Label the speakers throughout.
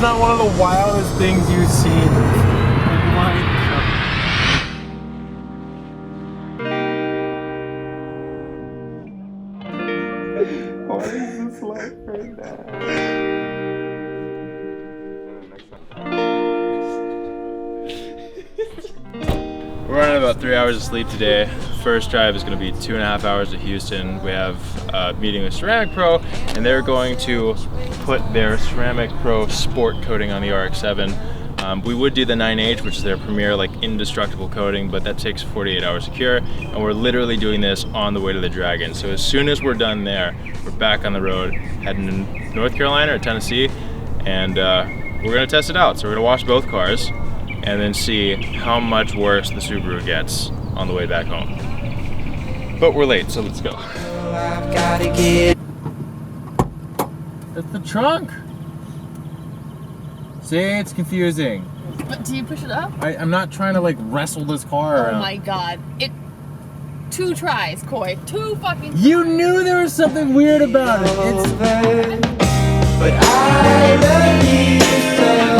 Speaker 1: not one of the wildest things you've seen? Oh my God. What is this like right now? We're running about 3 hours of sleep today. First drive is going to be 2.5 hours to Houston. We have a meeting with Ceramic Pro, and they're going to put their Ceramic Pro sport coating on the RX7. We would do the 9H, which is their premier like indestructible coating, but that takes 48 hours to cure, and we're literally doing this on the way to the Dragon. So as soon as we're done there, we're back on the road, heading to North Carolina or Tennessee, and we're going to test it out. So we're going to wash both cars and then see how much worse the Subaru gets on the way back home. But we're late, so let's go. That's the trunk! See, it's confusing.
Speaker 2: But do you push it up?
Speaker 1: I'm not trying to like wrestle this car around.
Speaker 2: Oh my God. 2 tries, Coy. 2 fucking tries.
Speaker 1: You knew there was something weird about it. It's
Speaker 3: but I love you so.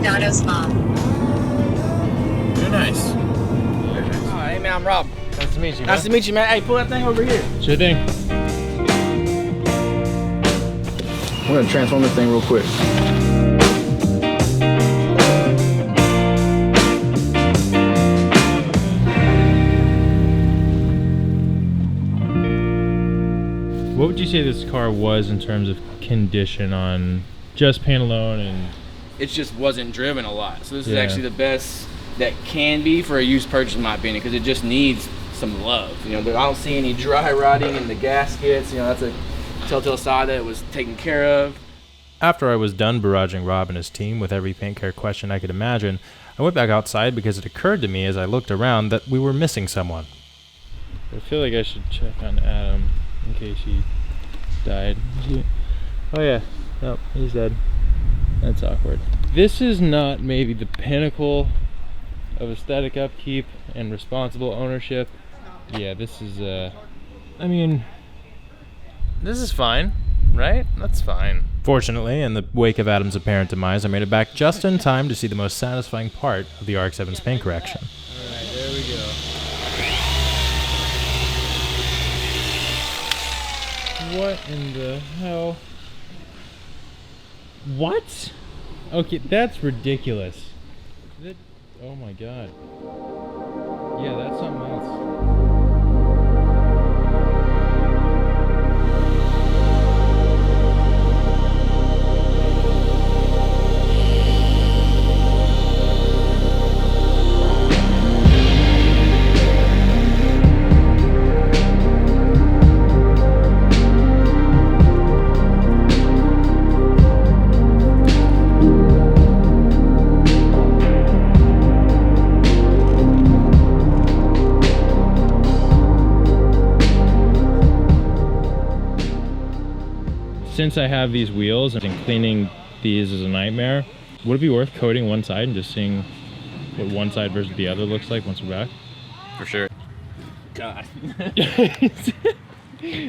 Speaker 4: Auto Spa.
Speaker 1: Very nice.
Speaker 5: Oh, hey man, I'm Rob.
Speaker 1: Nice to meet you, man.
Speaker 5: Nice to meet you, man. Hey, pull that thing over here.
Speaker 1: Sure thing.
Speaker 6: We're gonna transform this thing real quick.
Speaker 1: What would you say this car was in terms of condition on just paint alone? And
Speaker 5: it just wasn't driven a lot. So this is actually the best that can be for a used purchase in my opinion, because it just needs some love. You know, I don't see any dry rotting in the gaskets. You know, that's a telltale sign that it was taken care of.
Speaker 1: After I was done barraging Rob and his team with every paint care question I could imagine, I went back outside because it occurred to me as I looked around that we were missing someone. I feel like I should check on Adam in case he died. Oh yeah, nope, he's dead. That's awkward. This is not maybe the pinnacle of aesthetic upkeep and responsible ownership. Yeah, this is, I mean, this is fine, right? That's fine. Fortunately, in the wake of Adam's apparent demise, I made it back just in time to see the most satisfying part of the RX7's paint correction. Alright, there we go. What in the hell? What? Okay, that's ridiculous. Oh my God. Yeah, that's something else. Since I have these wheels and cleaning these is a nightmare, would it be worth coating one side and just seeing what one side versus the other looks like once we're back?
Speaker 5: For sure. God.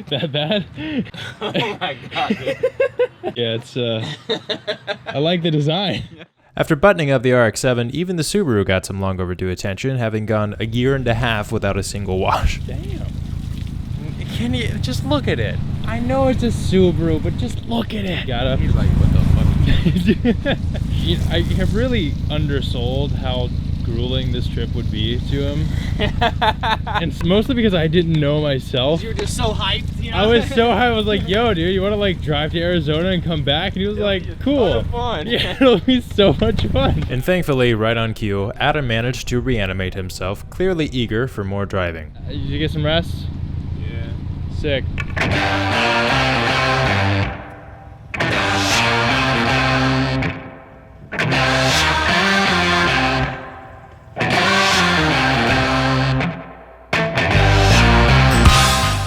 Speaker 1: That bad?
Speaker 5: Oh my God, dude.
Speaker 1: Yeah, it's I like the design. After buttoning up the RX-7, even the Subaru got some long overdue attention, having gone 1.5 years without a single wash. Damn. Can you just look at it? I know it's a Subaru, but just look at it.
Speaker 5: He's like, what the fuck?
Speaker 1: I have really undersold how grueling this trip would be to him. And it's mostly because I didn't know myself.
Speaker 5: You were just so hyped, you know?
Speaker 1: I was so hyped. I was like, yo, dude, you want to like drive to Arizona and come back? And he was like, cool.
Speaker 5: Fun.
Speaker 1: Yeah, it'll be so much fun. And thankfully, right on cue, Adam managed to reanimate himself, clearly eager for more driving. Did you get some rest?
Speaker 5: Yeah.
Speaker 1: Sick.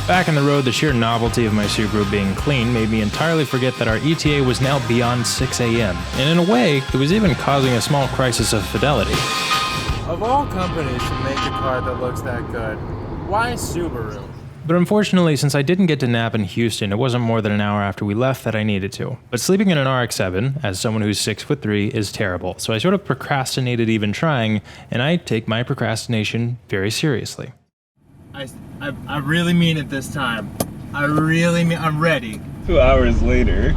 Speaker 1: Back on the road the sheer novelty of my Subaru being clean made me entirely forget that our ETA was now beyond 6 a.m. And in a way, it was even causing a small crisis of fidelity.
Speaker 7: Of all companies to make a car that looks that good, why Subaru?
Speaker 1: But unfortunately, since I didn't get to nap in Houston, it wasn't more than an hour after we left that I needed to. But sleeping in an RX7, as someone who's 6'3", is terrible, so I sort of procrastinated even trying, and I take my procrastination very seriously.
Speaker 7: I really mean it this time. I'm ready.
Speaker 8: 2 hours later.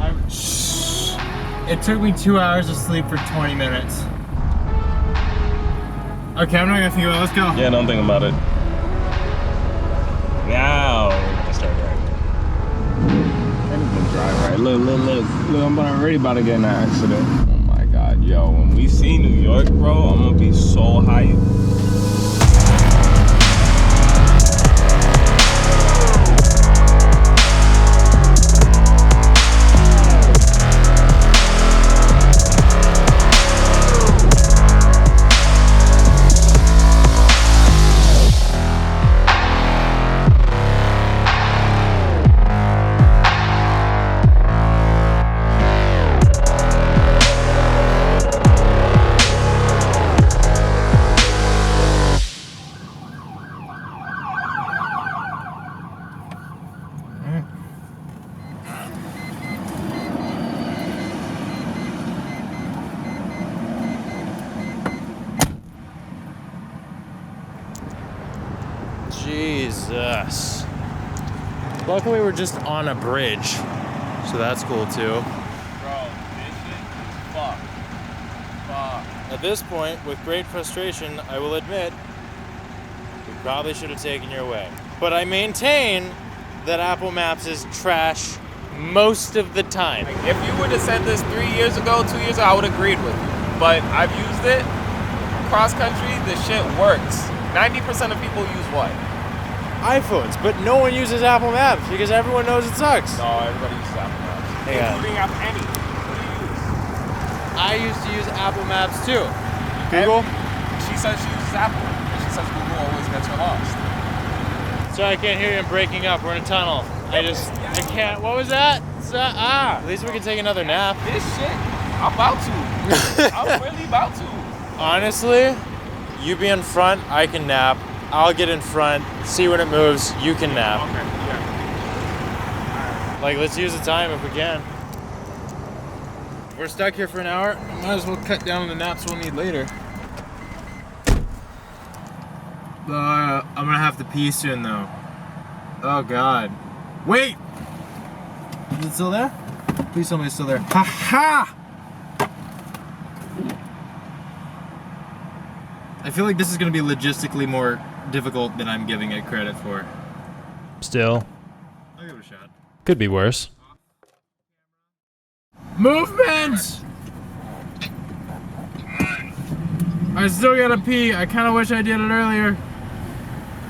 Speaker 7: It took me 2 hours of sleep for 20 minutes. Okay, I'm not gonna think about it, let's go.
Speaker 8: Yeah, don't think about it. Now we're gonna start driving. Can't even drive right. Look, I'm already about to get in an accident. Oh my god, yo, when we see New York, bro, I'm gonna be so hyped.
Speaker 1: Jesus. Luckily we're just on a bridge, so that's cool too.
Speaker 7: Bro, this shit is fucked.
Speaker 1: At this point, with great frustration, I will admit, we probably should have taken your way. But I maintain that Apple Maps is trash most of the time.
Speaker 7: If you would have said this 3 years ago, 2 years ago, I would have agreed with you. But I've used it. Cross country, the shit works. 90% of people use what?
Speaker 1: iPhones, but no one uses Apple Maps because everyone knows it sucks.
Speaker 7: No, everybody uses Apple Maps.
Speaker 1: Yeah.
Speaker 7: Including Apple Any. What do you use?
Speaker 1: I used to use Apple Maps too. Google?
Speaker 7: She says she uses Apple. And she says Google always gets her lost.
Speaker 1: Sorry, I can't hear you. I'm breaking up. We're in a tunnel. I can't. What was that? At least we can take another nap.
Speaker 7: This shit, I'm about to. I'm really about to.
Speaker 1: Honestly, you be in front, I can nap. I'll get in front, see when it moves, you can nap.
Speaker 7: Okay, yeah.
Speaker 1: Like, let's use the time if we can. We're stuck here for an hour. Might as well cut down on the naps we'll need later.
Speaker 7: I'm gonna have to pee soon though. Oh god. Wait! Is it still there? Please tell me it's still there. Ha ha! I feel like this is gonna be logistically more difficult than I'm giving it credit for.
Speaker 1: Still,
Speaker 7: I'll give it a shot.
Speaker 1: could be worse.
Speaker 7: Movement! I still gotta pee. I kinda wish I did it earlier.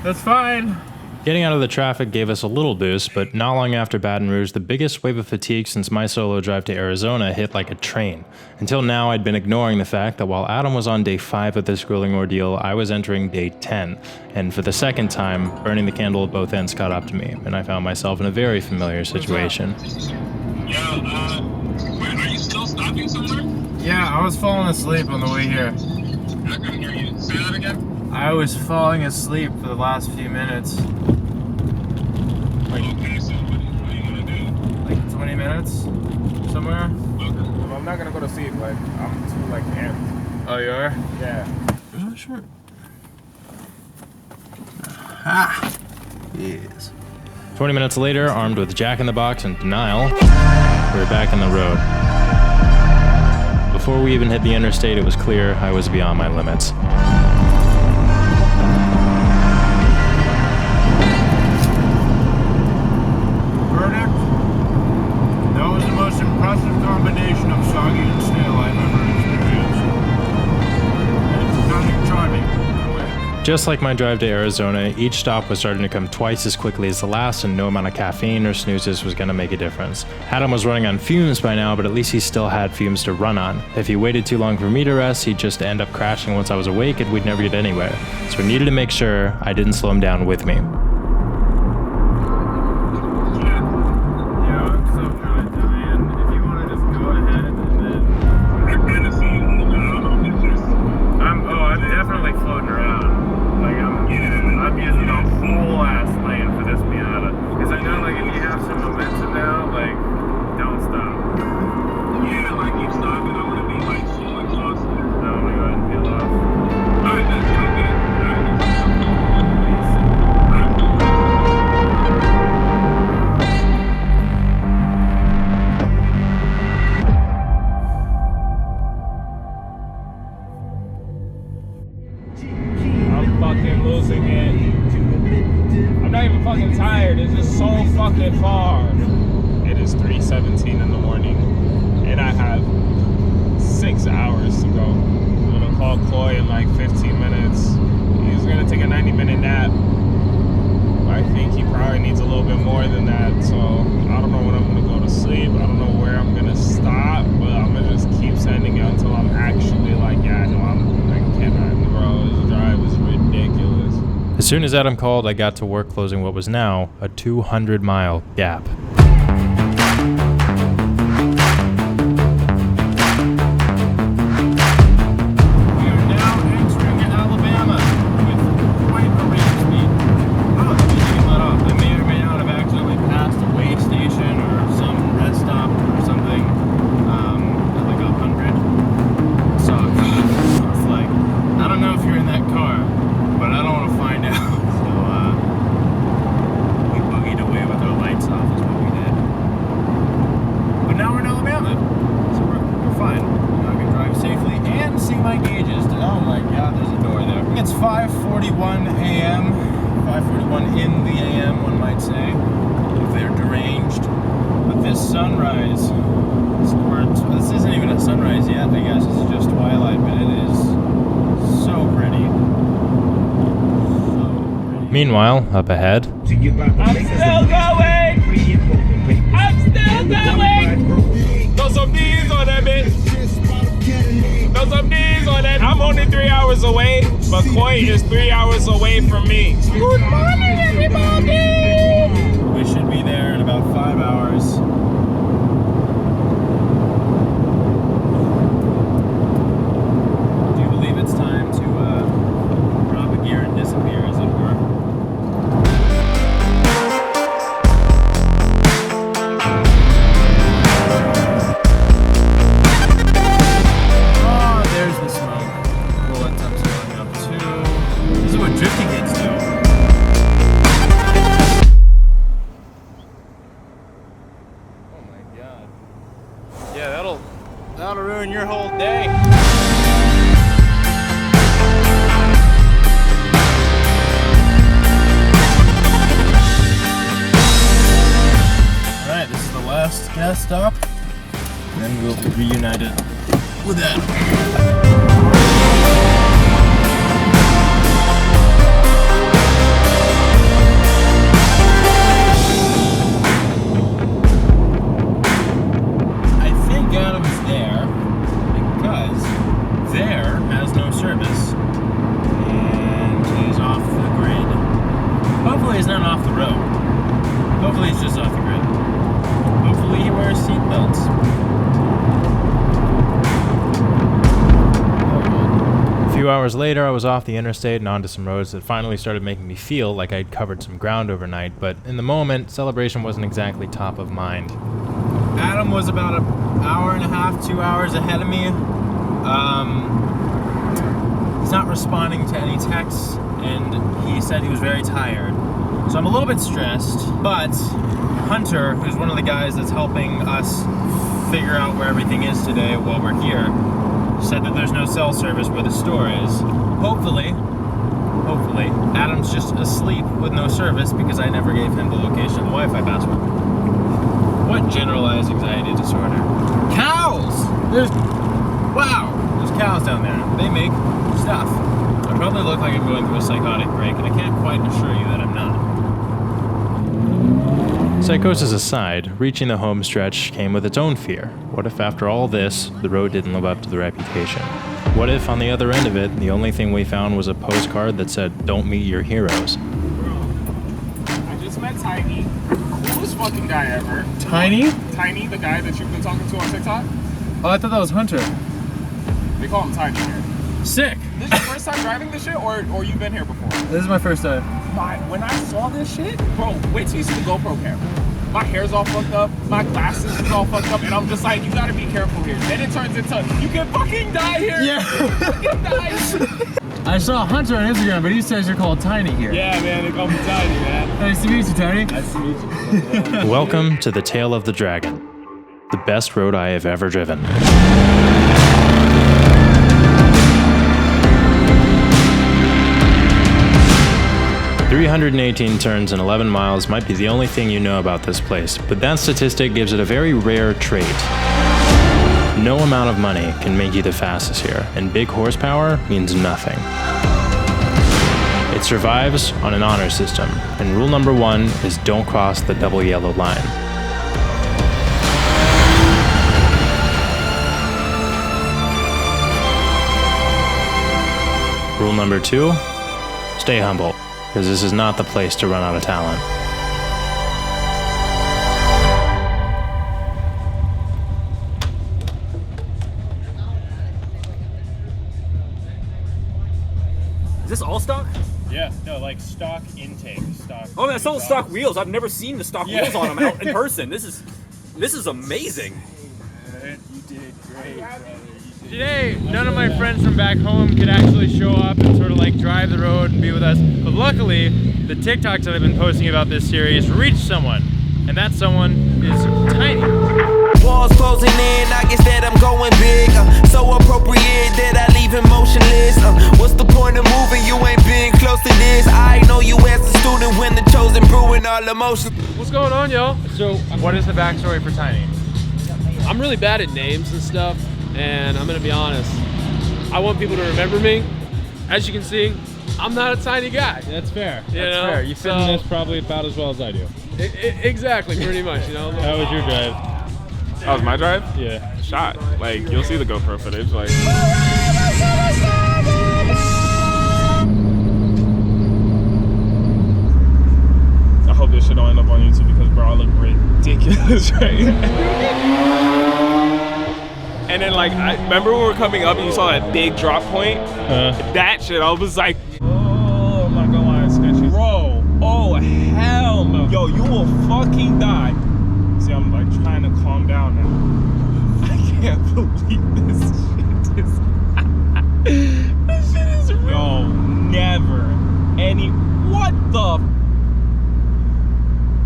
Speaker 7: That's fine.
Speaker 1: Getting out of the traffic gave us a little boost, but not long after Baton Rouge, the biggest wave of fatigue since my solo drive to Arizona hit like a train. Until now, I'd been ignoring the fact that while Adam was on day 5 of this grueling ordeal, I was entering day 10. And for the second time, burning the candle at both ends caught up to me, and I found myself in a very familiar situation.
Speaker 8: Yeah, wait, are you still stopping somewhere?
Speaker 7: Yeah, I was falling asleep on the way here.
Speaker 8: I couldn't hear you. Say that again?
Speaker 7: I was falling asleep for the last few minutes.
Speaker 8: Okay, so what are you gonna do?
Speaker 7: Like 20 minutes? Somewhere?
Speaker 8: Okay.
Speaker 7: I'm not gonna go to sleep, like, I'm too, like, amped. Oh, you are? Yeah. Where's my shirt? Ah! Yes.
Speaker 1: 20 minutes later, armed with Jack in the Box and denial, we were back on the road. Before we even hit the interstate, it was clear I was beyond my limits.
Speaker 7: Verdict? That was the most impressive combination of soggy and stale I've ever experienced. It's stunning charming.
Speaker 1: Just like my drive to Arizona, each stop was starting to come twice as quickly as the last, and no amount of caffeine or snoozes was going to make a difference. Adam was running on fumes by now, but at least he still had fumes to run on. If he waited too long for me to rest, he'd just end up crashing once I was awake and we'd never get anywhere. So I needed to make sure I didn't slow him down with me.
Speaker 8: 5:17 in the morning, and I have 6 hours to go. I'm gonna call Chloe in like 15 minutes. He's gonna take a 90-minute nap. I think he probably needs a little bit more than that, so I don't know when I'm gonna go to sleep. I don't know where I'm gonna stop, but I'm gonna just keep sending it until I'm actually like, yeah, no, I cannot, bro. This drive is ridiculous.
Speaker 1: As soon as Adam called, I got to work closing what was now a 200-mile gap.
Speaker 7: It's 5:41 a.m. 5:41 in the a.m. one might say, if they're deranged. But this sunrise, this isn't even a sunrise yet, I guess. This is just twilight, but it is so pretty.
Speaker 1: Meanwhile, up ahead,
Speaker 8: I'm still going! I'm still going! Throw some D's on that bitch! Throw some D's on that. I'm only 3 hours away, but Koi is 3 hours away from me. Good morning, everybody!
Speaker 7: We should be there in about 5 hours. Do you believe it's time to drop a gear and disappear, as it were? Drifting gigs do. Oh my god. Yeah, that'll ruin your whole day. Alright, this is the last gas stop. And then we'll be reunited with that. Hopefully he's not off the road. Hopefully he's just off the grid. Hopefully he wears seatbelts.
Speaker 1: a few hours later, I was off the interstate and onto some roads that finally started making me feel like I'd covered some ground overnight, but in the moment, celebration wasn't exactly top of mind.
Speaker 7: Adam was about an hour and a half, 2 hours ahead of me. He's not responding to any texts, and he said he was very tired. So I'm a little bit stressed, but Hunter, who's one of the guys that's helping us figure out where everything is today while we're here, said that there's no cell service where the store is. Hopefully, Adam's just asleep with no service because I never gave him the location of the Wi-Fi password. What generalized anxiety disorder? Cows! There's cows down there. They make stuff. I probably look like I'm going through a psychotic break, and I can't quite assure you that I'm not.
Speaker 1: Psychosis aside, reaching the home stretch came with its own fear. What if after all this, the road didn't live up to the reputation? What if on the other end of it, the only thing we found was a postcard that said, "Don't meet your heroes"?
Speaker 8: Bro, I just met Tiny. Coolest fucking guy ever.
Speaker 7: Tiny?
Speaker 8: Tiny, the guy that you've been talking to on TikTok.
Speaker 7: Oh, I thought that was Hunter.
Speaker 8: They call him Tiny here.
Speaker 7: Sick.
Speaker 8: This is your first time driving this shit, or you've been here before?
Speaker 7: This is my first time.
Speaker 8: When I saw this shit, bro, wait till you see the GoPro camera. My hair's all fucked up, my glasses is all fucked up, and I'm just like, you gotta be careful here. Then it turns into, you can fucking die here.
Speaker 7: Yeah.
Speaker 8: You fucking die.
Speaker 7: I saw Hunter on Instagram, but he says you're called Tiny here.
Speaker 8: Yeah, man, they call me Tiny, man.
Speaker 7: Nice to meet you, Tiny.
Speaker 8: Nice to meet you.
Speaker 1: Welcome to the Tale of the Dragon, the best road I have ever driven. 318 turns and 11 miles might be the only thing you know about this place, but that statistic gives it a very rare trait. No amount of money can make you the fastest here, and big horsepower means nothing. It survives on an honor system, and rule number 1 is don't cross the double yellow line. Rule number 2, stay humble, because this is not the place to run out of talent.
Speaker 9: Is this all stock?
Speaker 7: Yeah, no, like stock intake, stock.
Speaker 9: Oh, that's all stock wheels. I've never seen the stock wheels on them out in person. This is amazing.
Speaker 7: You did great, brother.
Speaker 1: Today, none of my friends from back home could actually show up and sort of like drive the road and be with us. But luckily, the TikToks that I've been posting about this series reached someone, and that someone is Tiny.
Speaker 3: Walls closing in, I guess that I'm going big. So appropriate that I leave him motionless. What's the point of moving? You ain't been close to this. I know you as a student when the chosen brewing all emotions.
Speaker 10: What's going on, y'all?
Speaker 1: So, what is the backstory for Tiny?
Speaker 10: I'm really bad at names and stuff, and I'm gonna be honest. I want people to remember me. As you can see, I'm not a tiny guy.
Speaker 1: That's fair.
Speaker 10: You
Speaker 1: That's
Speaker 10: know?
Speaker 1: fair. You fit in this probably about as well as I do.
Speaker 10: Exactly, pretty much, you know?
Speaker 1: How was your drive?
Speaker 8: That was my drive?
Speaker 1: Yeah.
Speaker 8: Shot. Like, you'll see the GoPro footage. Like, I hope this shit don't end up on YouTube because, bro, I look ridiculous right now. And then, like, I remember when we were coming up and you saw that big drop point? That shit, I was like, oh, I'm not gonna lie, it's sketchy. Bro, oh, hell no. Yo, you will fucking die. See, I'm like trying to calm down now. I can't believe this shit is. This shit is real. Yo, never. What the?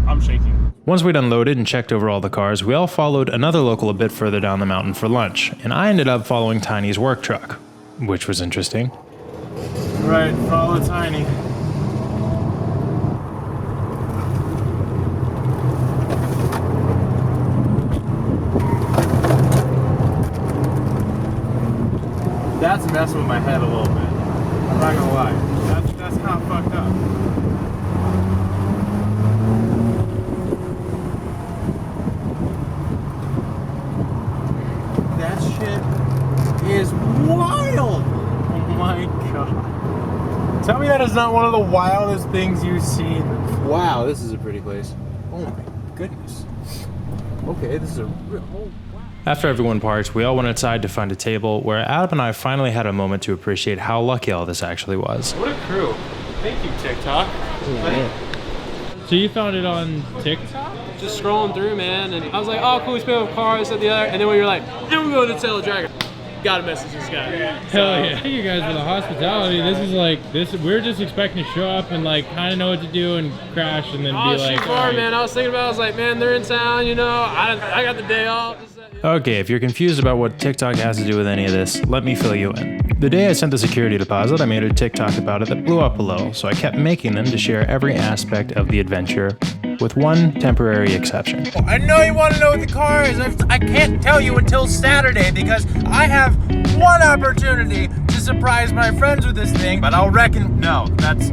Speaker 8: I'm shaking.
Speaker 1: Once we'd unloaded and checked over all the cars, we all followed another local a bit further down the mountain for lunch, and I ended up following Tiny's work truck, which was interesting.
Speaker 7: Right, follow Tiny. That's messing with my head a little bit. I'm not gonna lie. That's kind of fucked up. That shit is wild! Oh my god. Tell me that is not one of the wildest things you've seen. Wow, this is a pretty place. Oh my goodness. Okay, this is a real... Oh, wow.
Speaker 1: After everyone parked, we all went outside to find a table where Adam and I finally had a moment to appreciate how lucky all this actually was.
Speaker 10: What a crew. Thank you, TikTok.
Speaker 1: So you found it on TikTok?
Speaker 10: Just scrolling through, man, and I was like, oh, cool, we spent with cars, that, the other, and then when you're like, then we're going to Tail Dragon. Gotta message this guy.
Speaker 1: Hell yeah. Thank you guys for the hospitality. This is like, we're just expecting to show up and like kind of know what to do and crash and then be like,
Speaker 10: far, right. Man, I was thinking about it, I was like, man, they're in town, you know, I got the day off.
Speaker 1: Okay, if you're confused about what TikTok has to do with any of this, let me fill you in. The day I sent the security deposit, I made a TikTok about it that blew up a little, so I kept making them to share every aspect of the adventure, with one temporary exception.
Speaker 7: I know you want to know what the car is. I can't tell you until Saturday because I have one opportunity to surprise my friends with this thing, but I'll reckon, no, that's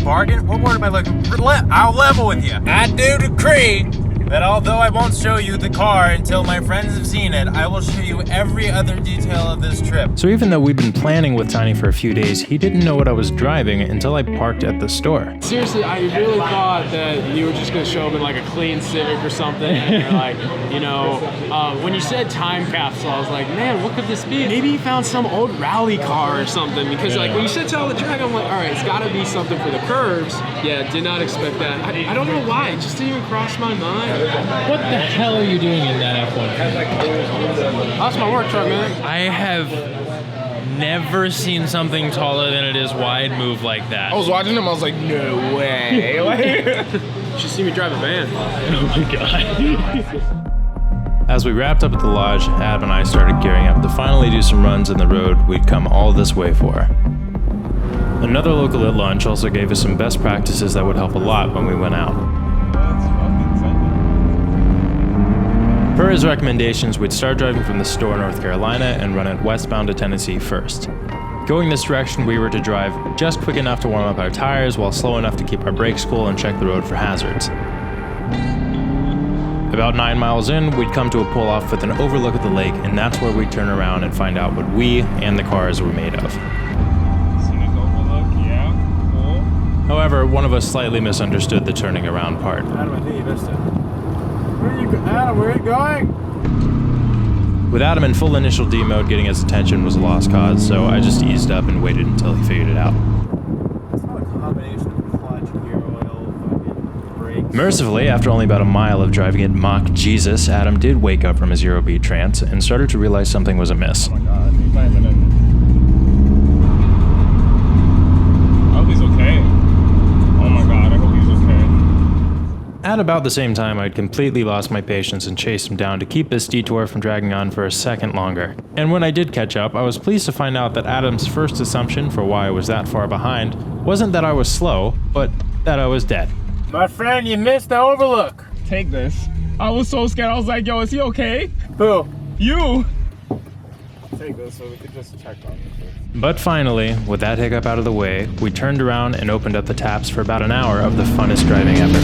Speaker 7: bargain? What word am I looking for? I'll level with you. I do decree that although I won't show you the car until my friends have seen it, I will show you every other detail of this trip.
Speaker 1: So even though we'd been planning with Tiny for a few days, he didn't know what I was driving until I parked at the store.
Speaker 10: Seriously, I really thought that you were just gonna show up in like a clean Civic or something, and you're like, you know, when you said time capsule, I was like, man, what could this be? Maybe he found some old rally car or something, because like when you said Tail of the Dragon, I'm like, all right, it's gotta be something for the curves. Yeah, did not expect that. I don't know why, it just didn't even cross my mind.
Speaker 1: What the hell are you doing in that F1?
Speaker 10: That's my work truck, man.
Speaker 1: I have never seen something taller than it is wide move like that.
Speaker 8: I was watching him, I was like, no way.
Speaker 10: You should see me drive a van.
Speaker 1: Oh my god. As we wrapped up at the lodge, Adam and I started gearing up to finally do some runs in the road we'd come all this way for. Another local at lunch also gave us some best practices that would help a lot when we went out. Per his recommendations, we'd start driving from the store in North Carolina and run it westbound to Tennessee first. Going this direction, we were to drive just quick enough to warm up our tires while slow enough to keep our brakes cool and check the road for hazards. About 9 miles in, we'd come to a pull-off with an overlook of the lake, and that's where we'd turn around and find out what we and the cars were made of.
Speaker 8: Scenic overlook, yeah, cool.
Speaker 1: However, one of us slightly misunderstood the turning around part.
Speaker 7: Adam, I think you missed it. Adam, where are you going?
Speaker 1: With Adam in full initial D mode, getting his attention was a lost cause, so I just eased up and waited until he figured it out.
Speaker 7: It's not a combination of clutch, gear oil, fucking brakes.
Speaker 1: Mercifully, after only about a mile of driving at Mach Jesus, Adam did wake up from his Eurobeat trance and started to realize something was amiss.
Speaker 8: Oh my god, he's not even in. I hope he's okay. Oh my god, I hope he's okay.
Speaker 1: At about the same time, I'd completely lost my patience and chased him down to keep this detour from dragging on for a second longer. And when I did catch up, I was pleased to find out that Adam's first assumption for why I was that far behind wasn't that I was slow, but that I was dead.
Speaker 7: My friend, you missed the overlook.
Speaker 8: Take this. I was so scared. I was like, yo, is he okay?
Speaker 7: Who?
Speaker 8: You!
Speaker 7: Take this so we could just check on you first.
Speaker 1: But finally, with that hiccup out of the way, we turned around and opened up the taps for about an hour of the funnest driving ever.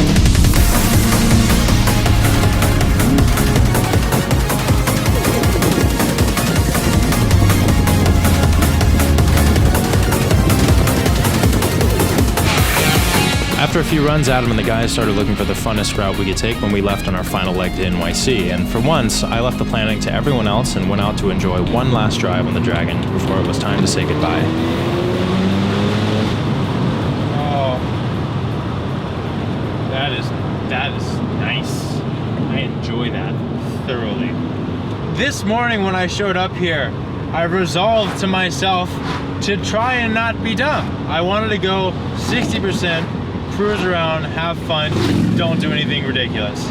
Speaker 1: After a few runs, Adam and the guys started looking for the funnest route we could take when we left on our final leg to NYC, and for once, I left the planning to everyone else and went out to enjoy one last drive on the Dragon before it was time to say goodbye.
Speaker 7: Oh. That is nice. I enjoy that thoroughly. This morning when I showed up here, I resolved to myself to try and not be dumb. I wanted to go 60%, cruise around, have fun, don't do anything ridiculous.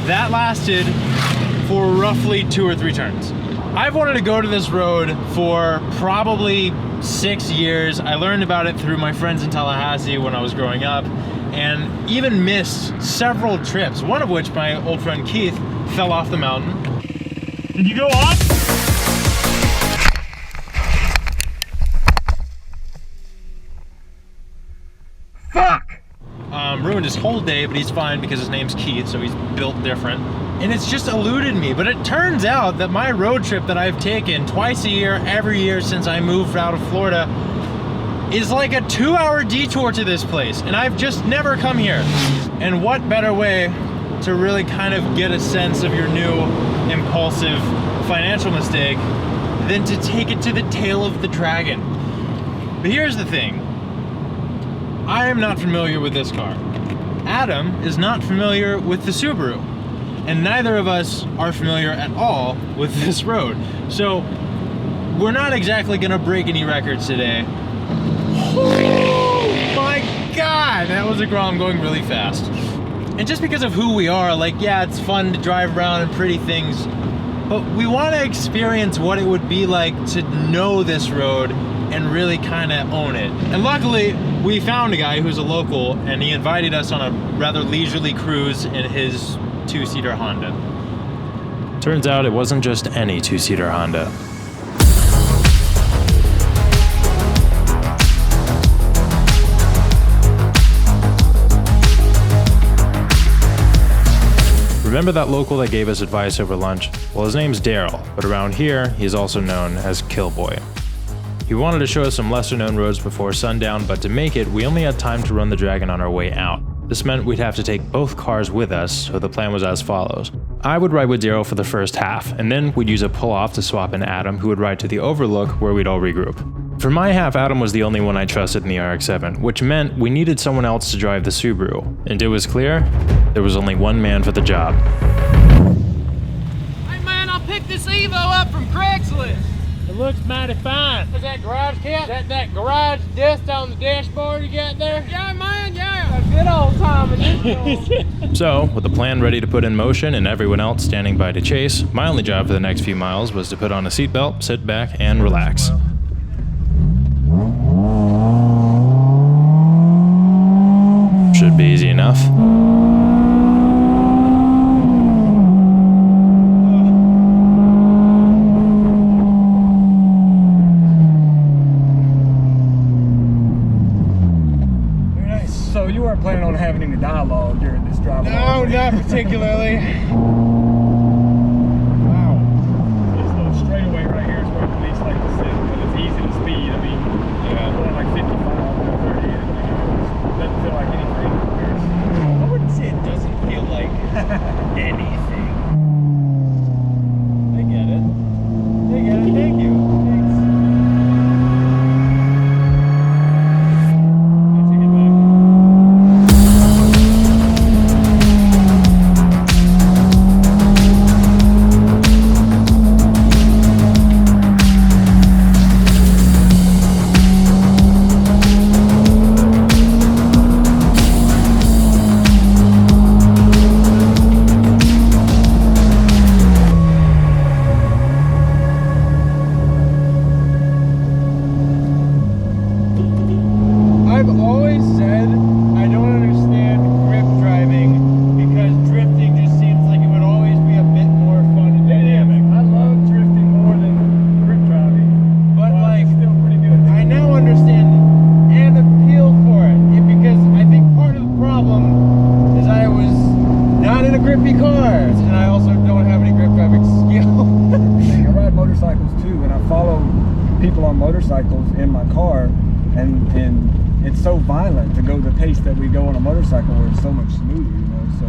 Speaker 7: That lasted for roughly 2 or 3 turns. I've wanted to go to this road for probably 6 years. I learned about it through my friends in Tallahassee when I was growing up, and even missed several trips, one of which my old friend Keith fell off the mountain. Did you go off? Fuck! Ruined his whole day, but he's fine because his name's Keith, so he's built different. And it's just eluded me, but it turns out that my road trip that I've taken twice a year, every year since I moved out of Florida, is like a 2-hour detour to this place, and I've just never come here. And what better way to really kind of get a sense of your new impulsive financial mistake than to take it to the tail of the dragon. But here's the thing. I am not familiar with this car. Adam is not familiar with the Subaru. And neither of us are familiar at all with this road. So we're not exactly gonna break any records today. Oh my God, that was a Grom going really fast. And just because of who we are, like, yeah, it's fun to drive around in pretty things, but we want to experience what it would be like to know this road and really kind of own it. And luckily, we found a guy who's a local, and he invited us on a rather leisurely cruise in his 2-seater Honda.
Speaker 1: Turns out it wasn't just any 2-seater Honda. Remember that local that gave us advice over lunch? Well, his name's Daryl, but around here, he's also known as Killboy. He wanted to show us some lesser known roads before sundown, but to make it, we only had time to run the Dragon on our way out. This meant we'd have to take both cars with us, so the plan was as follows. I would ride with Daryl for the first half, and then we'd use a pull-off to swap in Adam, who would ride to the overlook where we'd all regroup. For my half, Adam was the only one I trusted in the RX7, which meant we needed someone else to drive the Subaru. And it was clear, there was only one man for the job.
Speaker 10: Hey man, I picked this Evo up from Craigslist. It looks mighty fine. Is that garage kit? That garage disc on the dashboard you got there? Yeah, man, yeah. A good old time in this.
Speaker 1: So, with the plan ready to put in motion and everyone else standing by to chase, my only job for the next few miles was to put on a seatbelt, sit back, and relax. should be easy enough.
Speaker 6: Very nice. So you weren't planning on having any dialogue during this drive?
Speaker 7: No, not particularly.
Speaker 6: Wow. This little straightaway right here is where police like to sit, but it's easy to speed. I mean, going like 55 or 30, it doesn't feel like anything.
Speaker 7: I wouldn't say it doesn't feel like anything. They get it. They get it. Thank you. Thanks. I'll take it back. I've always said I don't understand grip driving because drifting just seems like it would always be a bit more fun and dynamic.
Speaker 6: I love drifting more than grip driving,
Speaker 7: But like,
Speaker 6: it's still pretty good.
Speaker 7: I now understand and appeal for it because I think part of the problem is I was not in a grippy car and I also don't have any grip driving skill.
Speaker 6: I ride motorcycles too, and I follow people on motorcycles in my car, and it's so violent to go the pace that we go on a motorcycle where it's so much smoother, you know. So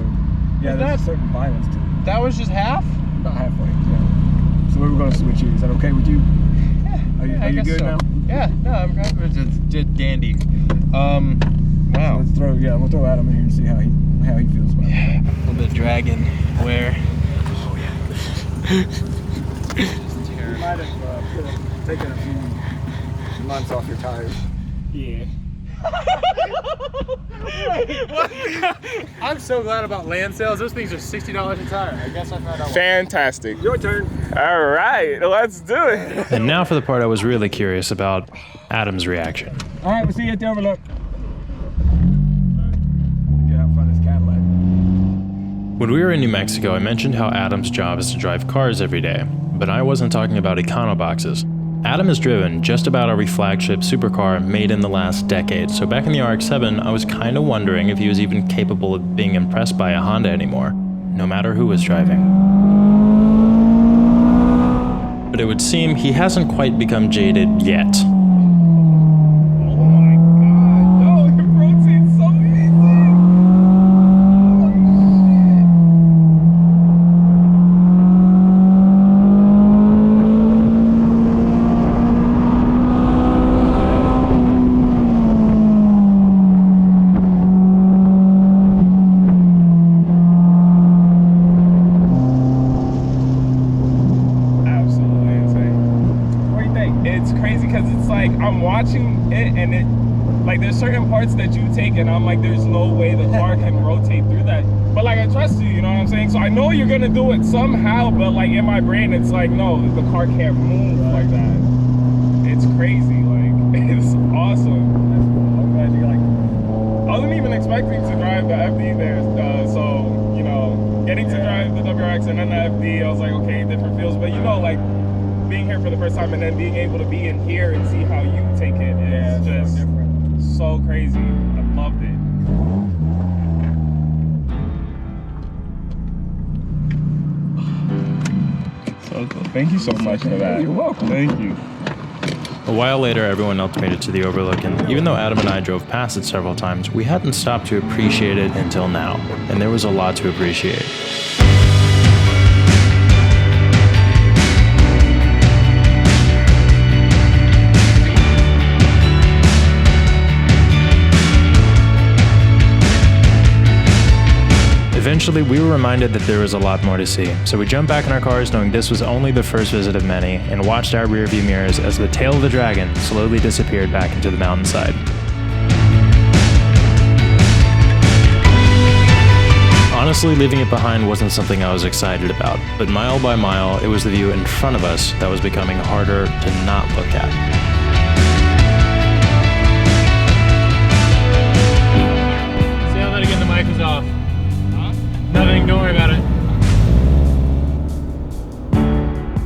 Speaker 6: yeah,
Speaker 7: Is
Speaker 6: there's a
Speaker 7: that-
Speaker 6: certain violence to it.
Speaker 7: That was just half?
Speaker 6: About halfway. Yeah. So we were going to switch you. Is that okay with you? Are you,
Speaker 7: I
Speaker 6: are you
Speaker 7: guess
Speaker 6: good
Speaker 7: so.
Speaker 6: now?
Speaker 7: Yeah, no, I'm kind of just dandy. Wow.
Speaker 6: Let's we'll throw Adam in here and see how he feels about it.
Speaker 7: A little bit of dragon wear.
Speaker 6: You might have taken a few months off your tires.
Speaker 7: Yeah. I'm so glad about land sales. Those things are $60 a tire. I guess I found out.
Speaker 8: Fantastic.
Speaker 6: Your turn.
Speaker 8: All right, let's do it.
Speaker 1: And now for the part I was really curious about, Adam's reaction.
Speaker 6: All right, we'll see you at the overlook. Get out in front of this Cadillac.
Speaker 1: When we were in New Mexico, I mentioned how Adam's job is to drive cars every day, but I wasn't talking about econo boxes. Adam has driven just about every flagship supercar made in the last decade, so back in the RX7, I was kind of wondering if he was even capable of being impressed by a Honda anymore, no matter who was driving. But it would seem he hasn't quite become jaded yet.
Speaker 8: Oh my god, no, your protein's so easy. Absolutely insane.
Speaker 6: What do you think?
Speaker 8: It's crazy because it's like I'm watching it and it like there's certain parts that you take and I'm like there's no way the car can rotate through that, but like I trust you, you know what I'm saying? So I know you're gonna do it somehow, but like in my brain it's like no, the car can't move like that. It's crazy, like it's awesome.
Speaker 6: I'm glad you like it.
Speaker 8: I wasn't even expecting to drive the FD there, so you know, getting to drive the WRX and then the FD, I was like, okay, different feels, but you know, like being here for the first time and then being able to be in here and see how you take it is just so crazy. I loved it. So cool. Thank you so much for that.
Speaker 6: You're welcome.
Speaker 8: Thank you.
Speaker 1: A while later, everyone else made it to the overlook, and even though Adam and I drove past it several times, we hadn't stopped to appreciate it until now, and there was a lot to appreciate. Eventually, we were reminded that there was a lot more to see, so we jumped back in our cars knowing this was only the first visit of many, and watched our rearview mirrors as the tail of the dragon slowly disappeared back into the mountainside. Honestly, leaving it behind wasn't something I was excited about, but mile by mile, it was the view in front of us that was becoming harder to not look at.
Speaker 7: See how many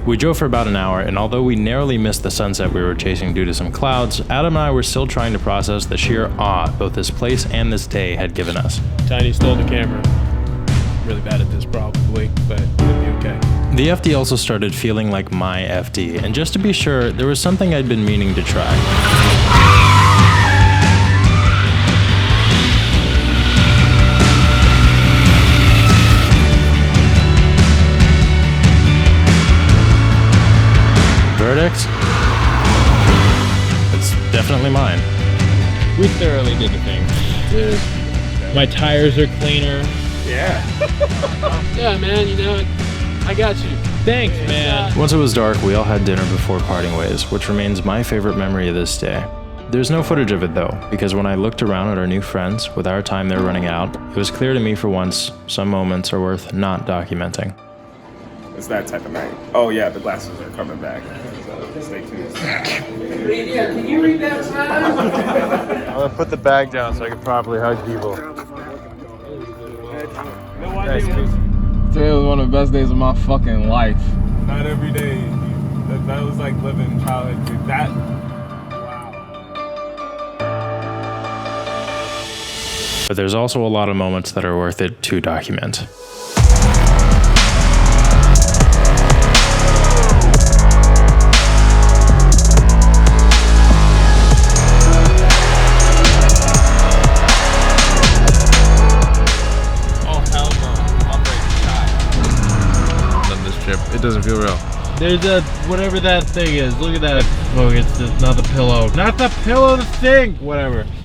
Speaker 1: We drove for about an hour, and although we narrowly missed the sunset we were chasing due to some clouds, Adam and I were still trying to process the sheer awe both this place and this day had given us.
Speaker 10: Tiny stole the camera. Really bad at this probably, but it'll be okay.
Speaker 1: The FD also started feeling like my FD, and just to be sure, there was something I'd been meaning to try. Verdict? It's definitely mine.
Speaker 10: We thoroughly did the thing. Dude, my tires are cleaner.
Speaker 8: Yeah.
Speaker 10: Yeah, man, you know, I got you. Thanks, man.
Speaker 1: Once it was dark, we all had dinner before parting ways, which remains my favorite memory of this day. There's no footage of it though, because when I looked around at our new friends, with our time there running out, it was clear to me for once, some moments are worth not documenting.
Speaker 8: It's that type of night. Oh yeah, the glasses are coming back. So stay tuned.
Speaker 5: Yeah, can you read that sign?
Speaker 1: I'm gonna put the bag down so I can properly hug people.
Speaker 8: Today was one of the best days of my fucking life.
Speaker 11: Not every day. That was like living childhood. Dude. That.
Speaker 1: But there's also a lot of moments that are worth it to document.
Speaker 11: It doesn't feel real.
Speaker 10: There's a, whatever that thing is, look at that. Oh, it's not the pillow. Not the pillow, the thing! Whatever.